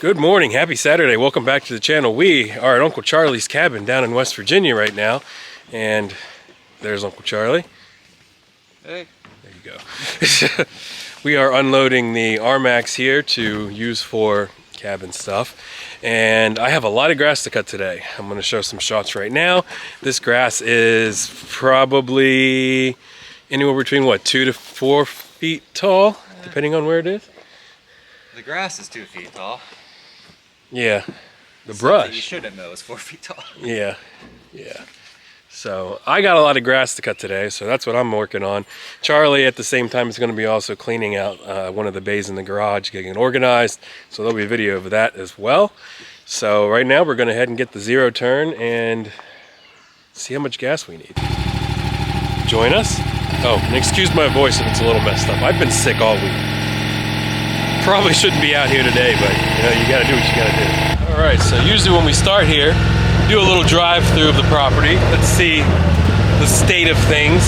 Good morning, happy Saturday. Welcome back to the channel. We are at Uncle Charlie's cabin down in West Virginia right now. And there's Uncle Charlie. Hey. There you go. We are unloading the R-Max here to use for cabin stuff. And I have a lot of grass to cut today. I'm going to show some shots right now. This grass is probably anywhere between, what, 2 to 4 feet tall, depending on where it is. The grass is 2 feet tall. Yeah, the brush. You shouldn't know it's 4 feet tall. Yeah. So I got a lot of grass to cut today, so that's what I'm working on. Charlie, at the same time, is going to be also cleaning out one of the bays in the garage, getting it organized. So there'll be a video of that as well. So right now we're going to head and get the zero turn and see how much gas we need. Join us. Oh, and excuse my voice if it's a little messed up. I've been sick all week. Probably shouldn't be out here today, but you know, you gotta do what you gotta do. All right, so usually when we start here, do a little drive through of the property. Let's see the state of things.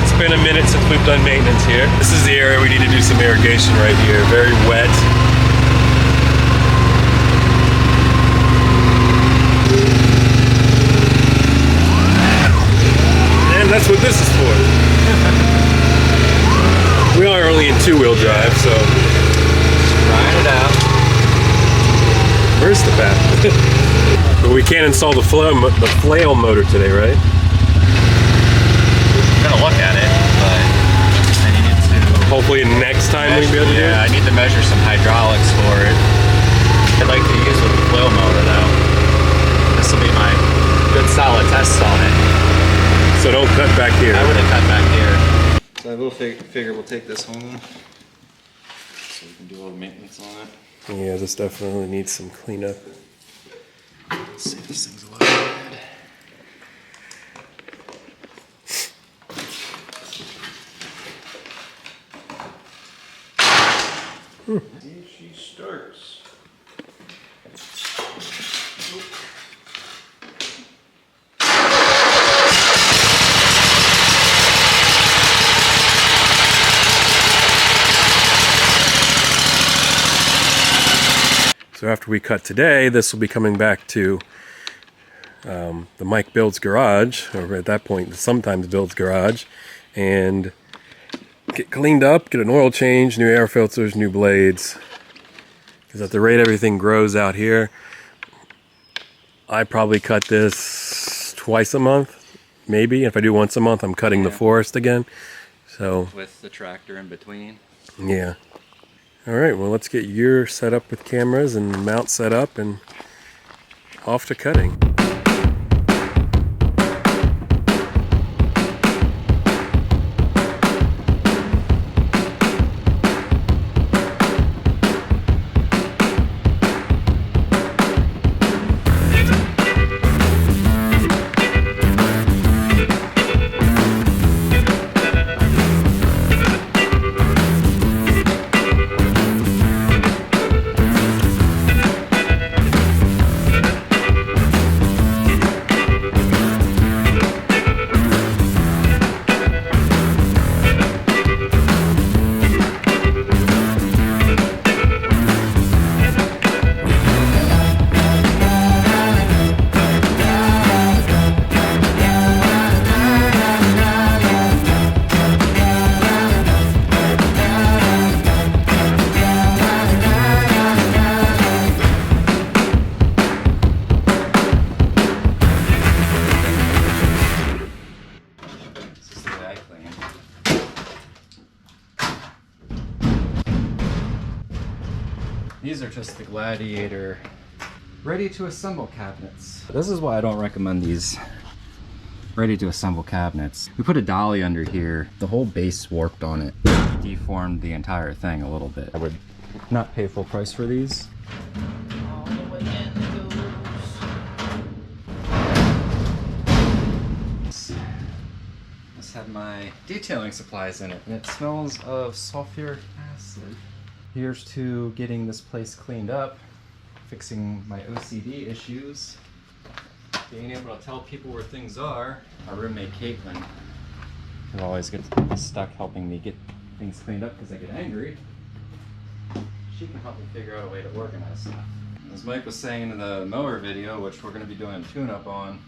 It's been a minute since we've done maintenance here. This is the area we need to do some irrigation right here. Very wet. And that's what this is for. We are only in two-wheel drive, so Trying it out. where's the path? But we can't install the flail motor today, right? I'm gonna look at it, but I need to. Hopefully next time we'll be able to do it. Yeah, I need to measure some hydraulics for it. I'd like to use with the flail motor though. This will be my good solid test on it. So don't cut back here. I would have cut back here. So I will figure we'll take this home so we can do all the maintenance on it. Yeah, this definitely needs some cleanup. Let's see if this thing's loaded. And she starts. So after we cut today, this will be coming back to the Mike Builds garage, or at that point, the Sometimes Builds garage, and get cleaned up, get an oil change, new air filters, new blades. Because at the rate everything grows out here, I probably cut this twice a month, maybe. If I do once a month, I'm cutting the forest again. So With the tractor in between. yeah. All right, well, let's get your set up with cameras and mount set up and off to cutting. These are just the Gladiator ready to assemble cabinets. This is why I don't recommend these ready to assemble cabinets. We put a dolly under here. The whole base warped on it. Deformed the entire thing a little bit. I would not pay full price for these. All the way in it goes. This had my detailing supplies in it, and it smells of sulfuric acid. Here's to getting this place cleaned up, fixing my OCD issues, being able to tell people where things are. Our roommate Caitlin, who always gets stuck helping me get things cleaned up because I get angry. She she can help me figure out a way to organize stuff. As Mike was saying in the mower video, which we're going to be doing a tune-up on,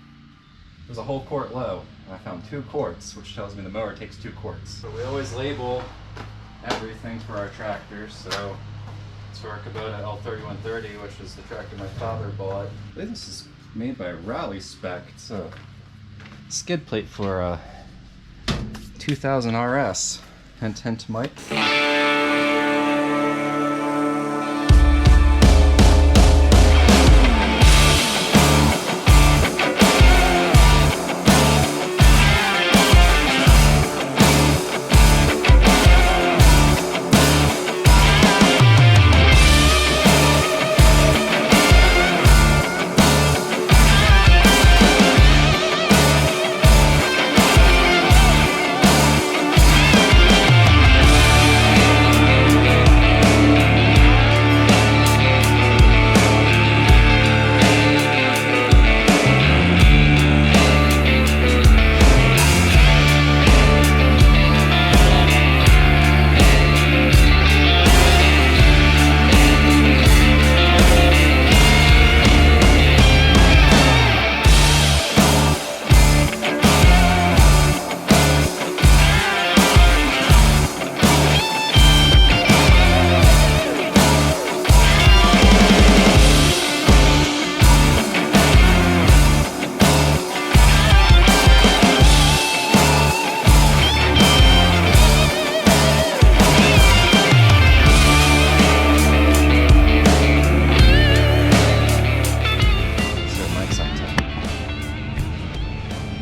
there's a whole quart low, and I found 2 quarts, which tells me the mower takes 2 quarts. So we always label everything for our tractors, so it's for our Kubota L3130, which is the tractor my father bought. I believe this is made by Raleigh Spec. It's a skid plate for a 2000 RS. Hint, hint, Mike.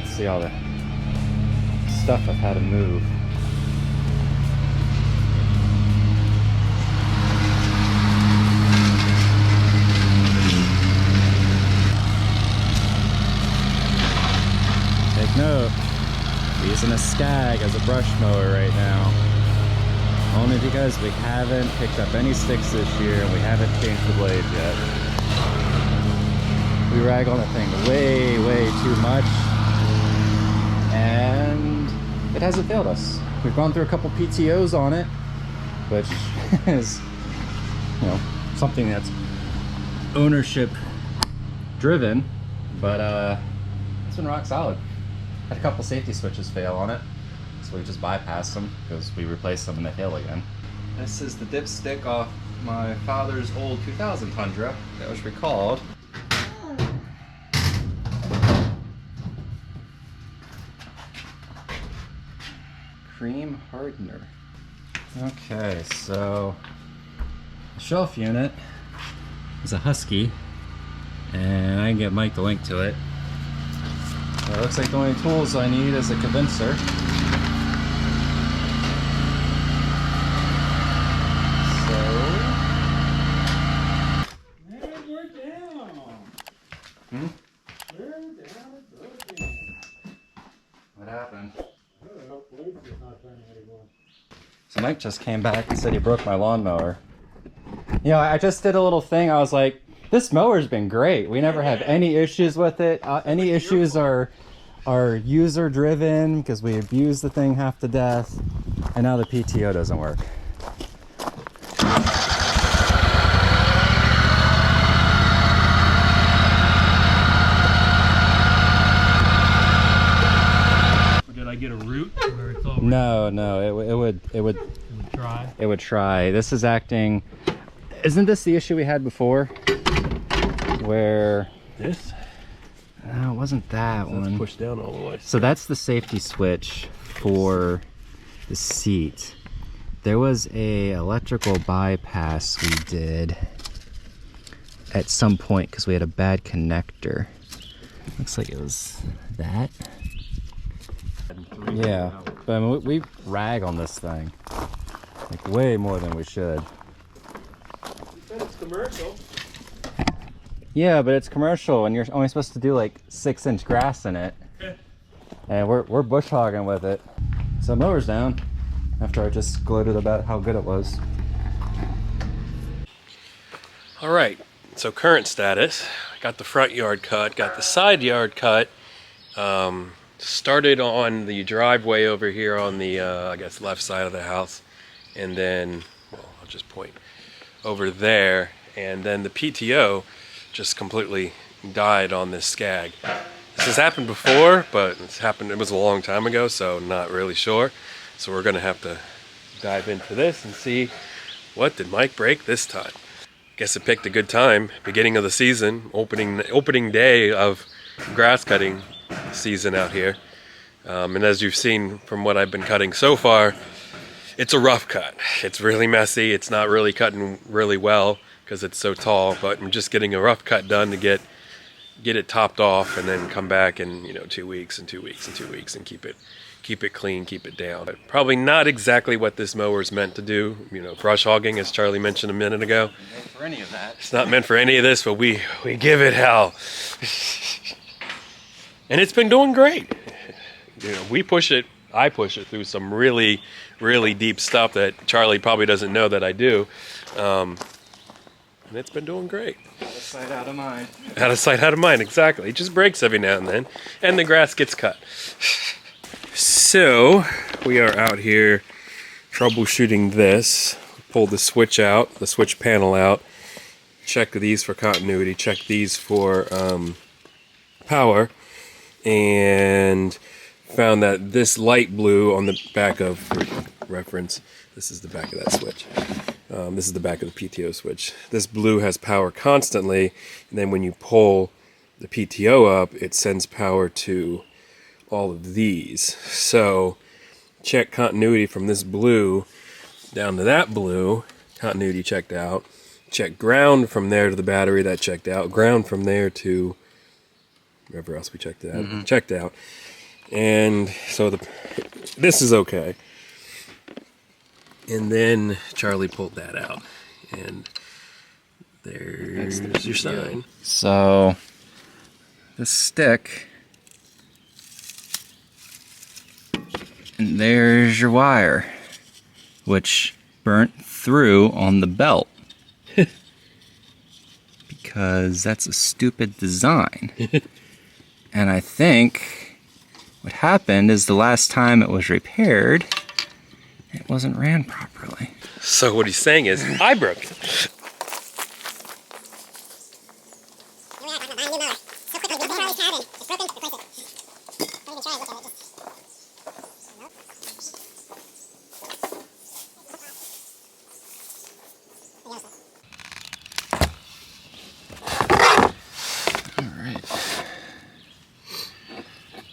See all the stuff I've had to move. Take note, we're using a Scag as a brush mower right now. Only because we haven't picked up any sticks this year and we haven't changed the blades yet. We rag on the thing way too much, and it hasn't failed us. We've gone through a couple PTOs on it, which is, you know, something that's ownership driven, but it's been rock solid. Had a couple safety switches fail on it, so we just bypassed them because we replaced them in the hill again. This is the dipstick off my father's old 2000 Tundra that was recalled. Cream hardener. Okay, so the shelf unit is a Husky, and I can get Mike to link to it. It looks like the only tools I need is a condenser. And we're down. We're down again. What happened? Oh, blades is not turning anymore. So Mike just came back and said he broke my lawnmower. You know, I just did a little thing. I was like, this mower's been great. We never have any issues with it. Any issues are user driven because we abuse the thing half to death. And now the PTO doesn't work. Did I get a root where it's all No, it would dry? It would try. This is acting. Isn't this the issue we had before? Where This? no, it wasn't that Let's one. push down all the way. So that's the safety switch for the seat. There was a electrical bypass we did at some point because we had a bad connector. Looks like it was that. Yeah, but I mean, we rag on this thing like way more than we should. You said it's commercial. Yeah, but it's commercial and you're only supposed to do like 6-inch grass in it. And we're bush hogging with it. So mower's down after I just gloated about how good it was. All right, so current status. Got the front yard cut, got the side yard cut. Started on the driveway over here on the, I guess, left side of the house. And then, well, I'll just point. over there, and then the PTO just completely died on this Scag. This has happened before, but it was a long time ago, so not really sure. So we're gonna have to dive into this and see what did Mike break this time. Guess it picked a good time, beginning of the season, opening day of grass cutting season out here. And as you've seen from what I've been cutting so far, it's a rough cut. It's really messy. It's not really cutting really well because it's so tall, but I'm just getting a rough cut done to get it topped off, and then come back in 2 weeks and 2 weeks and 2 weeks and keep it clean, keep it down. But probably not exactly what this mower is meant to do. Brush hogging, as Charlie mentioned a minute ago. Not meant for any of that. It's not meant for any of this, but we give it hell. And it's been doing great. I push it through some really, really deep stuff that Charlie probably doesn't know that I do. And it's been doing great. Out of sight, out of mind. Out of sight, out of mind, exactly. It just breaks every now and then, and the grass gets cut. So, we are out here troubleshooting this. Pull the switch out, the switch panel out. Check these for continuity, check these for power. And found that this light blue on the back of reference, this is the back of that switch. This is the back of the PTO switch. This blue has power constantly, and then when you pull the PTO up, it sends power to all of these. So check continuity from this blue down to that blue, continuity checked out. Check ground from there to the battery, that checked out. Ground from there to wherever else we checked it out, checked out. And so this is okay. And then Charlie pulled that out, and there's your sign. So the stick, and there's your wire, which burnt through on the belt. Because that's a stupid design. And I think what happened is the last time it was repaired, it wasn't ran properly. So what he's saying is, I broke it.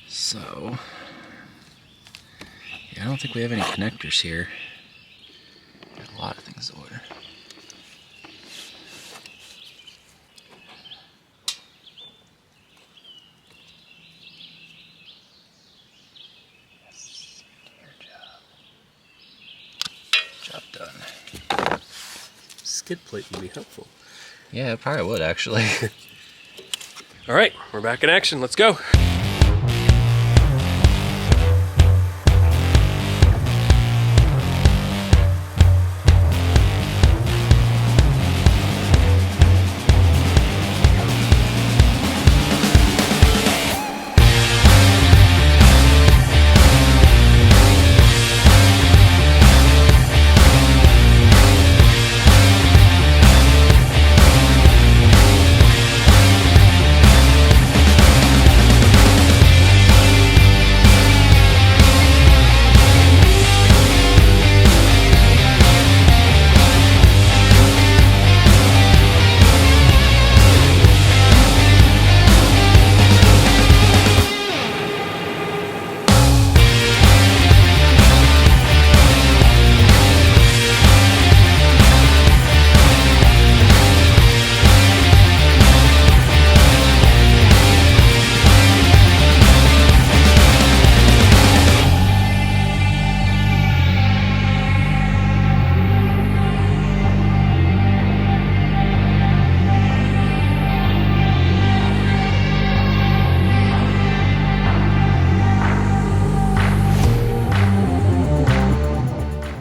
So, yeah, I don't think we have any connectors here. Got a lot of things to order. Yes, job done. Skid plate would be helpful. Yeah, it probably would actually. All right, we're back in action. Let's go.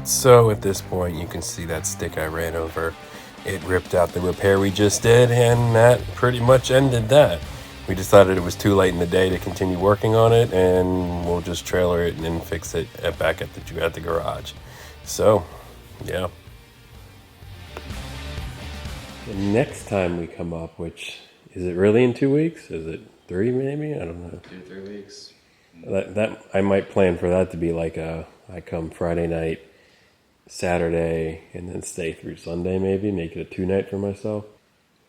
So at this point, you can see that stick I ran over. It ripped out the repair we just did, and that pretty much ended that. We decided it was too late in the day to continue working on it, and we'll just trailer it and then fix it back at the garage. So, yeah. next time we come up, which is it really in 2 weeks? Is it 3 maybe? I don't know. 2-3 weeks. That I might plan for that to be like I come Friday night, Saturday, and then stay through Sunday maybe. Make it a 2-night for myself.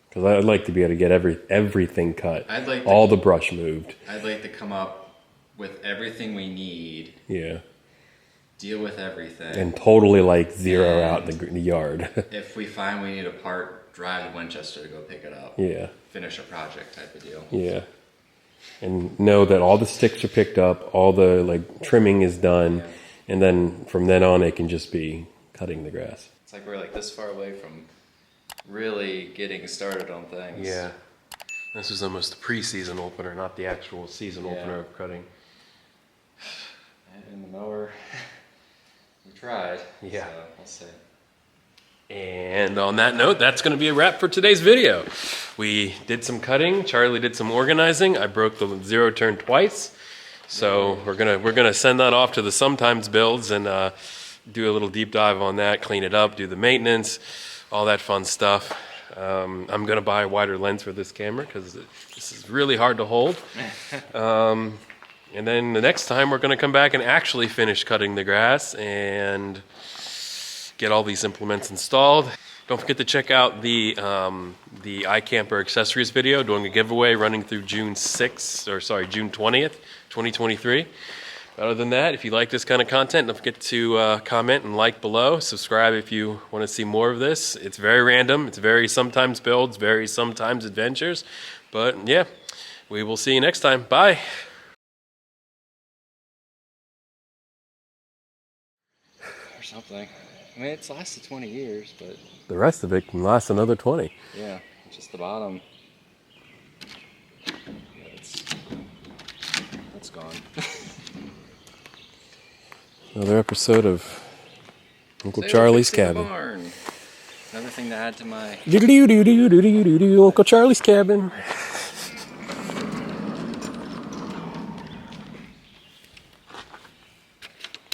Because I'd like to be able to get everything cut. I'd like all the brush moved. I'd like to come up with everything we need. Yeah. Deal with everything. And totally like zero out the yard. If we find we need a part, drive to Winchester to go pick it up. Yeah. Finish a project type of deal. Yeah. And know that all the sticks are picked up, all the like trimming is done, Yeah. and then from then on it can just be cutting the grass. It's like we're like this far away from really getting started on things. Yeah. This is almost the pre-season opener, not the actual season Yeah. opener of cutting. And the mower, we tried. Yeah. So we'll see. And on that note, that's going to be a wrap for today's video. We did some cutting. Charlie did some organizing. I broke the zero turn twice. So we're gonna send that off to the sometimes builds and do a little deep dive on that, clean it up, do the maintenance, all that fun stuff. I'm gonna buy a wider lens for this camera because this is really hard to hold. And then the next time we're gonna come back and actually finish cutting the grass and get all these implements installed. Don't forget to check out the iCamper accessories video, doing a giveaway running through June 20th, 2023. Other than that, if you like this kind of content, don't forget to comment and like below. Subscribe if you want to see more of this. It's very random. It's very sometimes builds, very sometimes adventures. But yeah, we will see you next time. Bye. Or something. I mean, it's lasted 20 years, but The rest of it can last another 20. yeah, just the bottom. Yeah, that's gone. Another episode of Uncle So Charlie's fixing the Cabin. barn. Another thing to add to my Uncle Charlie's Cabin.